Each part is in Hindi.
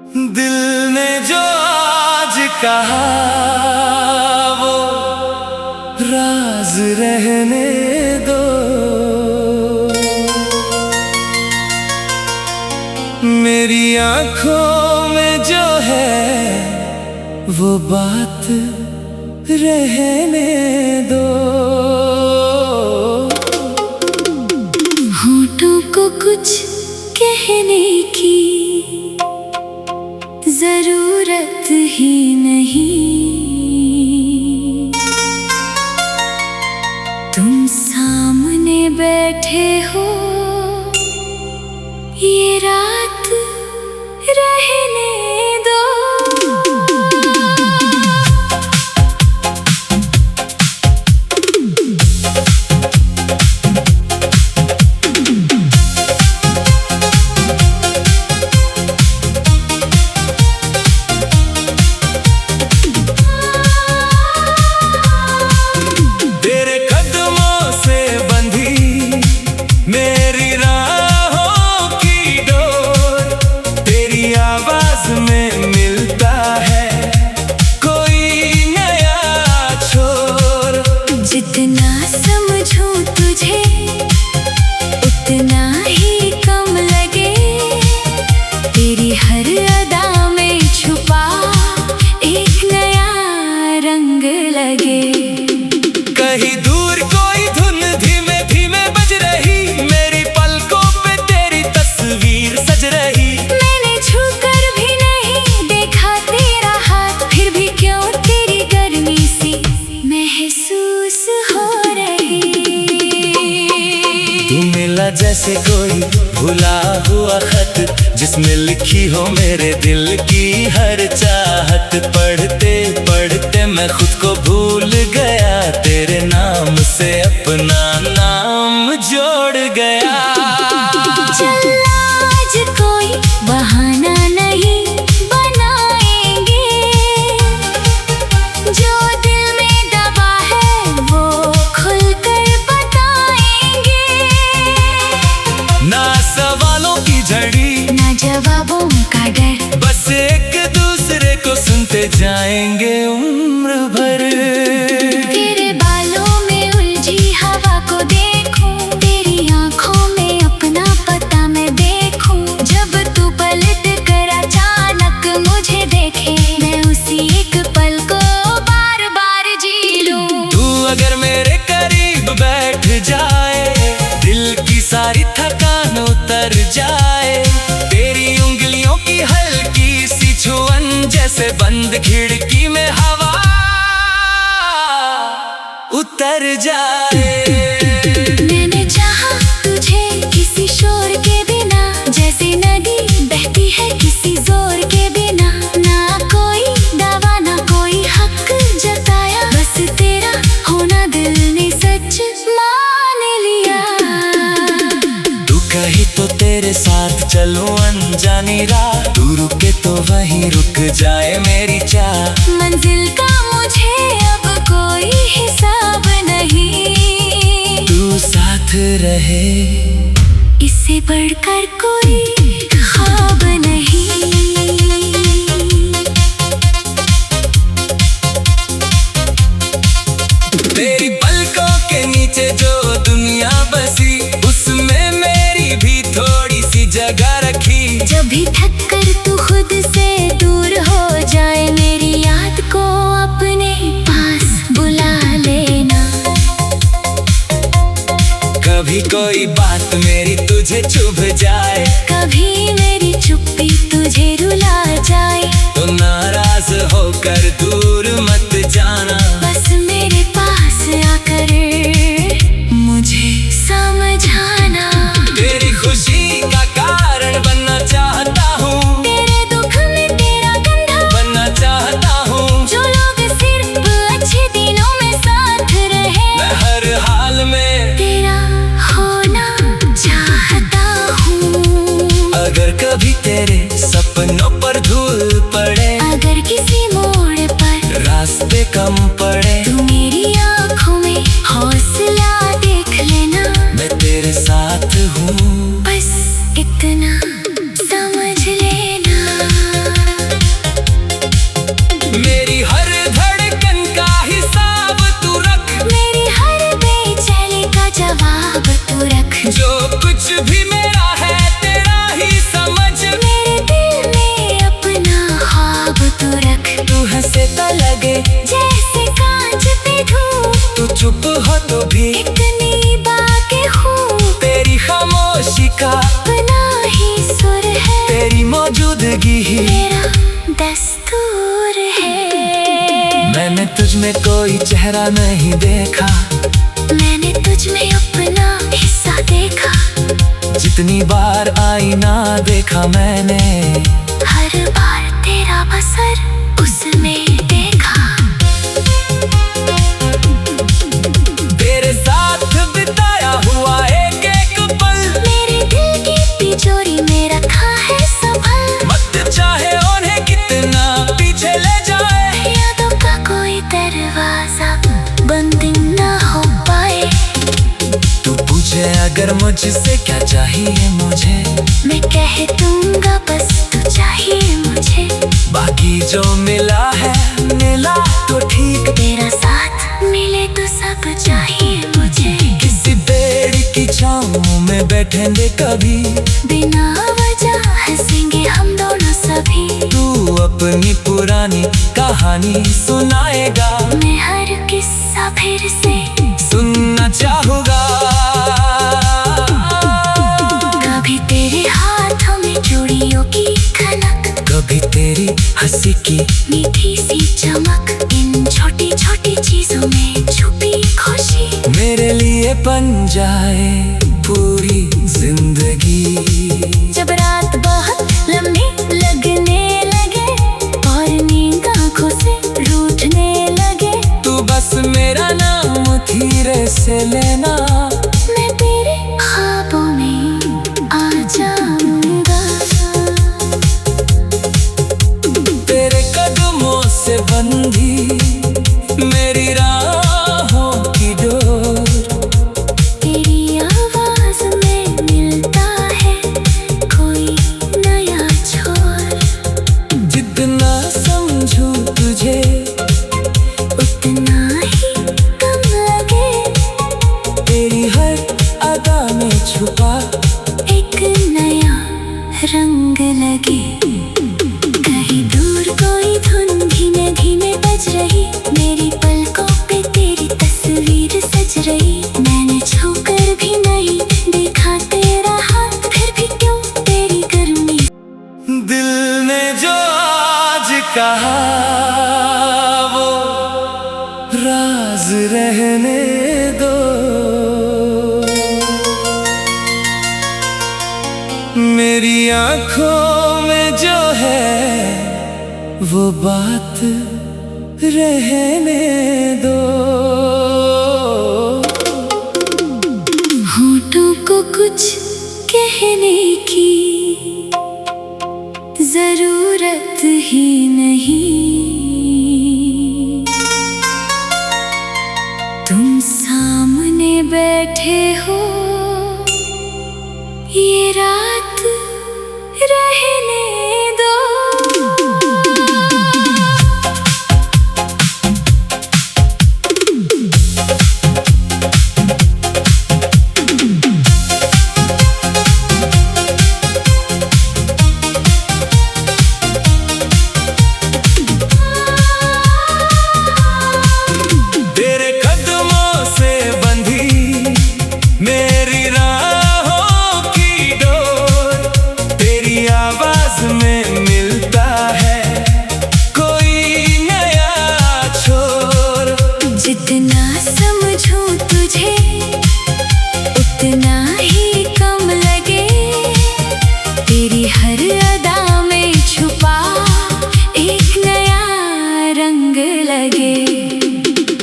दिल ने जो आज कहा वो राज रहने दो। मेरी आंखों में जो है वो बात रहने दो। होठों को कुछ कहने की जरूरत ही नहीं, तुम सामने बैठे हो, ये रात रहने दो। जितना समझूं तुझे उतना ही कम लगे, तेरी हर अदा में छुपा एक नया रंग लगे। कहीं दूर कोई धुन धीमे धीमे बज रही, मेरी पलकों पे तेरी तस्वीर सज रही। मैंने छूकर भी नहीं देखा तेरा हाथ, फिर भी क्यों तेरी गर्मी सी महसूस हो रही। तू मिला जैसे कोई भुला हुआ खत, जिसमें लिखी हो मेरे दिल की हर चाहत। पढ़ते पढ़ते मैं खुद को भूल गया, तेरे नाम से अपना नाम जोड़ गया। चल आज कोई बहाना नहीं बनाएंगे, जो दिल में दबा है वो खुलकर बताएंगे। ना सवालों की झड़ी, ना जवाबों का डर, बस एक दूसरे को सुनते जाएंगे उम्र भर। तेरे बालों में उलझी हवा को देखूं, तेरी आंखों में अपना पता मैं देखूं। जब तू पलट कर अचानक मुझे देखे, मैं उसी एक पल को बार बार जी लूं। तू अगर मेरे करीब बैठ जाए, दिल की सारी थकान उतर जाए। तेरी उंगलियों की हल्की सी छुअन जैसे बंद खिड़की में हवा उतर जाए। मैंने चाहा तुझे किसी शोर के बिना, जैसे नदी बहती है किसी जोर के बिना। ना कोई दावा ना कोई हक जताया, बस तेरा होना दिल ने सच मान लिया। तू कही तो तेरे साथ चलूं अनजानी राह, तू रुके तो वहीं रुक जाए मेरी चाह। मंजिल का मुझे अब कोई हिसाब नहीं, तू साथ रहे इससे बढ़कर कोई ख्वाब नहीं। तेरी पलकों के नीचे जो दुनिया बसी, उसमें मेरी भी थोड़ी सी जगह रखी। जब भी थक कर तू खुद से दूर हो जाए, मेरी याद को अपने पास बुला लेना। कभी कोई बात मेरी तुझे चुभ जाए, कभी मेरी चुप्पी तुझे रुला जाए, तो नाराज होकर दूर मत जाना। बस मेरे पास आकर मुझे समझाना। तेरी खुशी का कारण बनना चाहता हूँ, तेरे दुख में तेरा कंधा बनना चाहता हूँ। जो लोग सिर्फ अच्छे दिनों में साथ रहे, मैं हर हाल में तेरा होना चाहता हूँ। अगर कभी तेरे सपनों पर धूल पड़े, अगर किसी मोड़ पर रास्ते कम पड़े, तू मेरी आँखों में हौसला देख लेना। मैं तेरे साथ हूँ, बस इतना समझ लेना। चुप हो तो भी इतनी बातें खूब, तेरी खामोशी का अपना ही सुर है, तेरी मौजूदगी ही मेरा दस्तूर है। मैंने तुझ में कोई चेहरा नहीं देखा, मैंने तुझ में अपना हिस्सा देखा, जितनी बार आईना देखा मैंने, हर बार तेरा बसर उसमें देखा। तेरे साथ बिताया हुआ एक एक पल, मेरे दिल की तिजोरी में रखा है संभल, मत चाहे उन्हें कितना पीछे ले जाए, यादों का कोई दरवाजा बंद न हो पाए। तू पूछे अगर मुझसे क्या चाहिए मुझे, मैं कह दूंगा बस तू चाहिए मुझे, बाकी जो मिला है मिला तो ठीक, तेरा साथ मिले तो सब चाहिए मुझे। किसी पेड़ की छाँव में बैठेंगे कभी, बिना वजह हंसेंगे हम दोनों सभी, तू अपनी पुरानी कहानी सुनाएगा, मैं हर किस्सा फिर से सुनना चाहूँगा। कभी तेरे हाथों में चूड़ियों की खनक, कभी तेरी हंसी की मीठी सी चमक, इन छोटी छोटी चीजों में छुपी खुशी, मेरे लिए बन जाए पूरी जिंदगी। जब रात बहुत लंबी लगने लगे और नींद आँखों से रूठने लगे, तू बस मेरा नाम धीरे से लेना, मैं तेरे ख्वाबों में आ जाऊंगा। तेरे कदमों से बंधी मेरी राहों की डोर, तेरी आवाज में मिलता है कोई नया छोर, जितना समझूं तुझे उतना ही कम लगे, तेरी हर अदा में छुपा एक नया रंग लगे। कहीं दूर कोई धुन धीमे धीमे बज रही, मेरी पलकों पे तेरी तस्वीर सज रही, मैंने छूकर भी नहीं देखा तेरा हाथ, फिर भी क्यों तेरी गर्मी। दिल ने जो आज कहा वो राज रहने दो, मेरी आंखों में जो है वो बात रहने दो। होठों को कुछ कहने की जरूरत ही नहीं, तुम सामने बैठे हो, ये रात रहने दो। तेरे कदमों से बंधी मेरी राहों की डोर, तेरी आवाज में मिलता है कोई नया छोर, जितना समझूं तुझे उतना ही कम लगे, तेरी हर अदा में छुपा एक नया रंग लगे।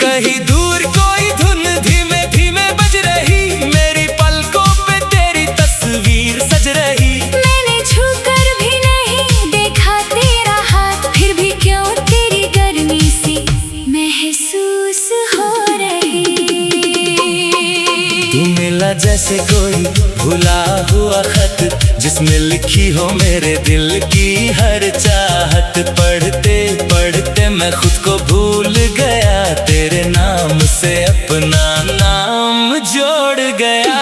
कहीं दूर कोई धुन धीमे धीमे बज रही, मेरी पलकों पे तेरी तस्वीर सज रही, मैंने छूकर भी नहीं देखा तेरा हाथ, फिर भी क्यों तेरी गर्मी सी महसूस हो रही। तू मिला जैसे कोई भुला हुआ खत, जिसमें लिखी हो मेरे दिल की हर चाहत, पढ़ते पढ़ते मैं खुद को भूल गया, तेरे नाम से अपना नाम जोड़ गया।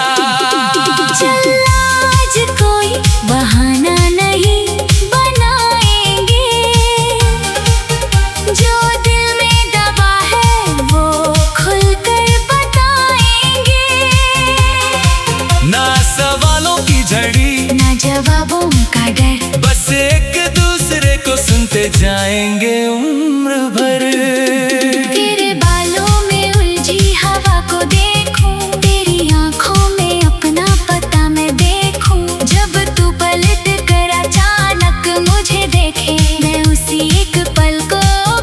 चल आज कोई बहाना नहीं बनाएंगे, जो दिल में दबा है वो खुलकर जाएंगे उम्र भर। तेरे बालों में उलझी हवा को देखूं, तेरी आंखों में अपना पता मैं देखूं। जब तू पलट कर अचानक मुझे देखे, मैं उसी एक पल को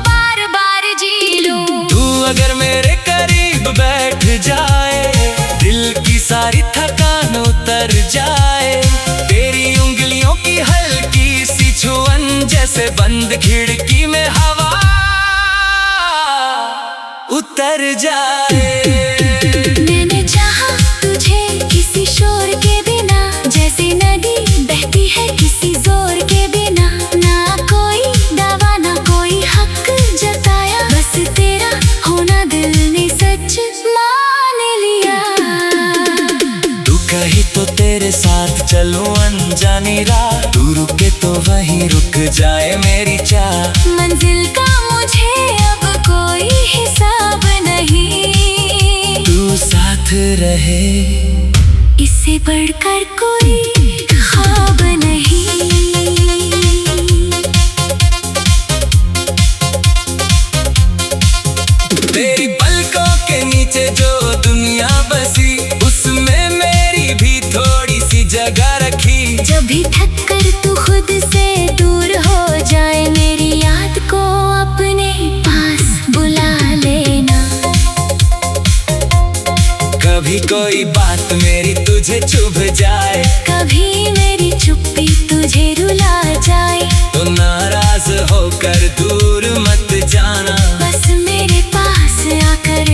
बार बार जी लूं। तू अगर मेरे करीब बैठ जाए, दिल की सारी थकान उतर जाए। तेरी उंगलियों की हल्की सी छुअन जैसे बंद खिड़की में हवा उतर जाए। मैंने चाहा तुझे किसी शोर के बिना, जैसे नदी बहती है किसी जोर के बिना। ना कोई दावा ना कोई हक जताया, बस तेरा होना दिल ने सच मान लिया। तू कही तो तेरे साथ चलूं अनजानी राह, तू रुके तो वहीं रुक जाए मेरी चाह। मंजिल का मुझे अब कोई हिसाब नहीं, तू साथ रहे इससे बढ़कर कोई ख्वाब नहीं। तेरी पलकों के नीचे जो दुनिया बसी, उसमें मेरी भी थोड़ी सी जगह रखी। जब भी थक कर तू खुद से दूर हो जाए, मेरी याद को अपने पास बुला लेना। कभी कोई बात मेरी तुझे चुभ जाए, कभी मेरी चुप्पी तुझे रुला जाए, तो नाराज होकर दूर मत जाना। बस मेरे पास आकर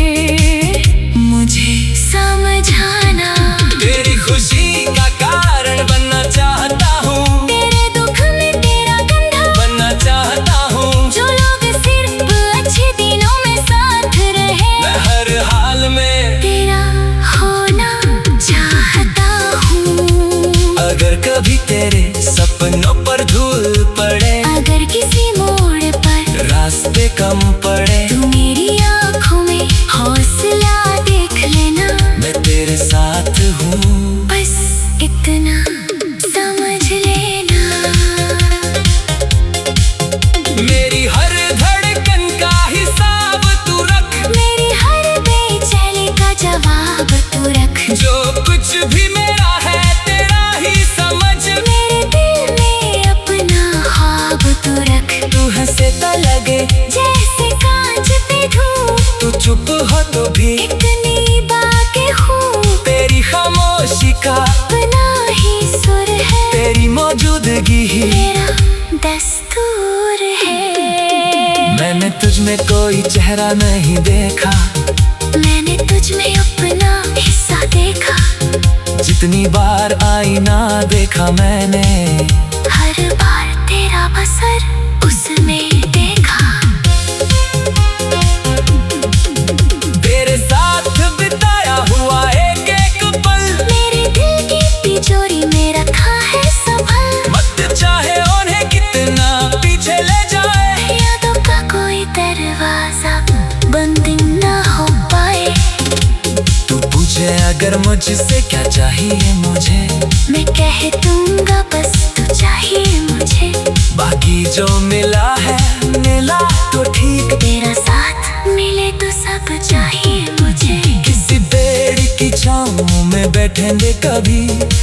मुझे समझाना। तेरी खुशी का कारण बनना चाहता हूँ, तेरे दुख में तेरा कंधा बनना चाहता हूँ। जो लोग सिर्फ अच्छे दिनों में साथ रहे, मैं हर हाल में तेरा होना चाहता हूँ। अगर कभी तेरे सपनों पर धूल पड़े, अगर किसी मोड़ पर रास्ते कम पड़े, तू मेरी आँखों में हौसला देख लेना। मैं तेरे साथ हूँ, बस इतना समझ लेना। मेरी हर धड़कन का हिसाब तू रख, मेरी हर बेचैनी का जवाब तू रख। जो कुछ भी मेरा है तेरा ही समझ। मेरे दिल में अपना ख्वाब तू रख। तू हंसे तो लगे जैसे कांच पे धूप, तू चुप हो तो भी इतनी बातें हूँ। तेरी खामोशी का अपना ही सुर है, तेरी मौजूदगी ही मेरा दस्तूर है। मैंने तुझ में कोई चेहरा नहीं देखा, मैंने तुझ में अपना हिस्सा देखा। जितनी बार आईना देखा मैंने, हर बार तेरा बसर उसमें देखा। तेरे साथ बिताया हुआ एक एक पल, मेरे दिल की तिजोरी में रखा है संभल। मत चाहे उन्हें कितना पीछे ले जाए, यादों का कोई दरवाजा बंद न हो पाए। तू पूछे अगर मुझसे क्या चाहिए मुझे, मैं कह दूंगा बस तू चाहिए मुझे। बाकी जो मिला है मिला तो ठीक, तेरा साथ मिले तो सब चाहिए मुझे। किसी पेड़ की छाँव में बैठेंगे कभी,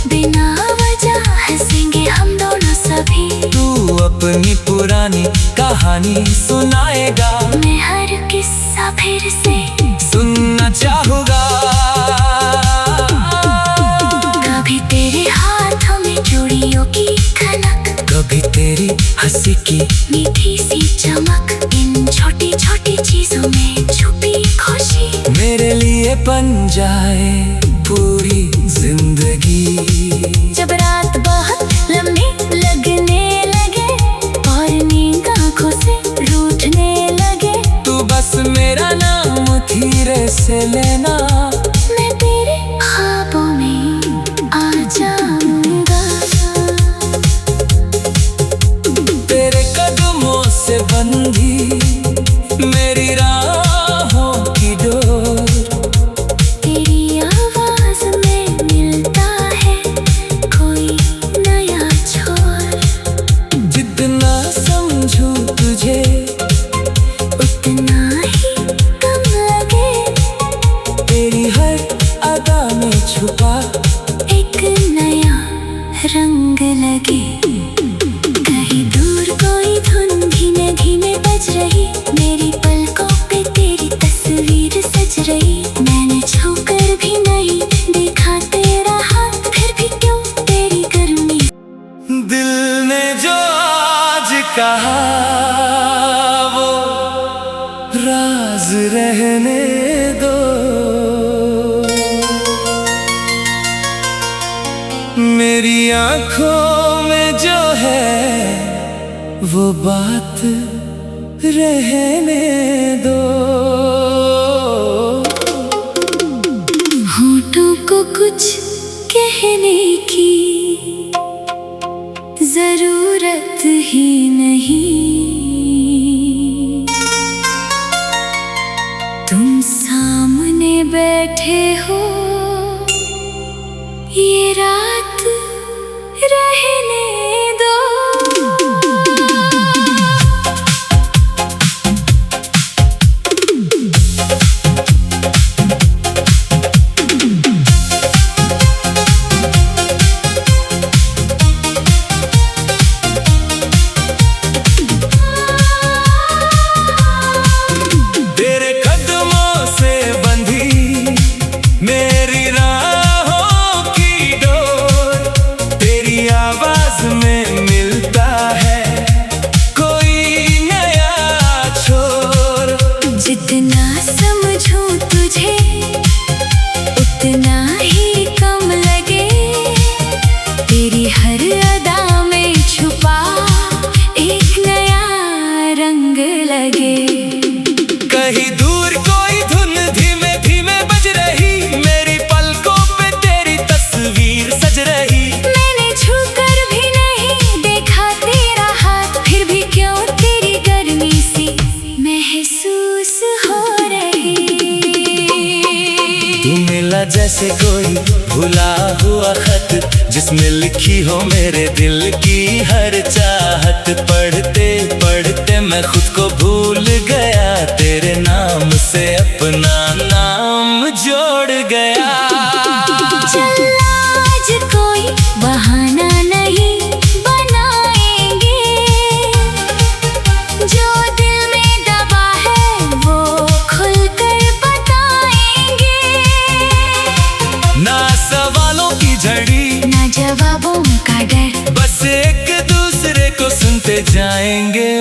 बिना वजह हंसेंगे हम दोनों सभी। तू अपनी पुरानी कहानी सुनाएगा, मैं हर किस्सा फिर से सुनना चाहूँगा। कभी तेरे हाथों में चूड़ियों की खनक, कभी तेरी हंसी की मीठी सी चमक। इन छोटी छोटी चीजों में छुपी खुशी, मेरे लिए बन जाए पूरी जिंदगी। जब रात बहुत लंबी लगने लगे और नींद आँखों से रूठने लगे, तू बस मेरा नाम धीरे से लेना, मैं तेरे ख्वाबों में आ जाऊंगा। तेरे कदमों से बंधी मेरी राहों की डोर, तेरी आवाज में मिलता है कोई नया छोर। जितना समझूं तुझे वो राज रहने दो। मेरी आंखों में जो है वो बात रहने दो। होठों को कुछ कहने की जरूरत ही नहीं, तुम सामने बैठे हो, ये रात रहने दो। तेरे कदमों से बंधी मेरी राहों की डोर, तेरी आवाज में मिलता है कोई नया छोर। जितना समझूं तुझे उतना ही कम लगे, तेरी हर अदा में छुपा एक नया रंग लगे। कहीं दूर कोई धुन धीमे धीमे बज रही, मेरी पलकों पे तेरी तस्वीर सज रही। मैंने छूकर भी नहीं देखा तेरा हाथ, फिर भी क्यों तेरी गर्मी सी महसूस हो रही। तू मिला जैसे कोई भुला हुआ खत, जिसमें लिखी हो मेरे दिल की हर चाहत। पढ़ते पढ़ते मैं खुद को भूल गया, तेरे नाम से अपना नाम जोड़ गया। चल आज कोई बहाना नहीं बनाएंगे, जो दिल में दबा है वो खुलकर बताएंगे। ना सवालों की झड़ी, ना जवाबों का डर, बस एक दूसरे को सुनते जाएंगे।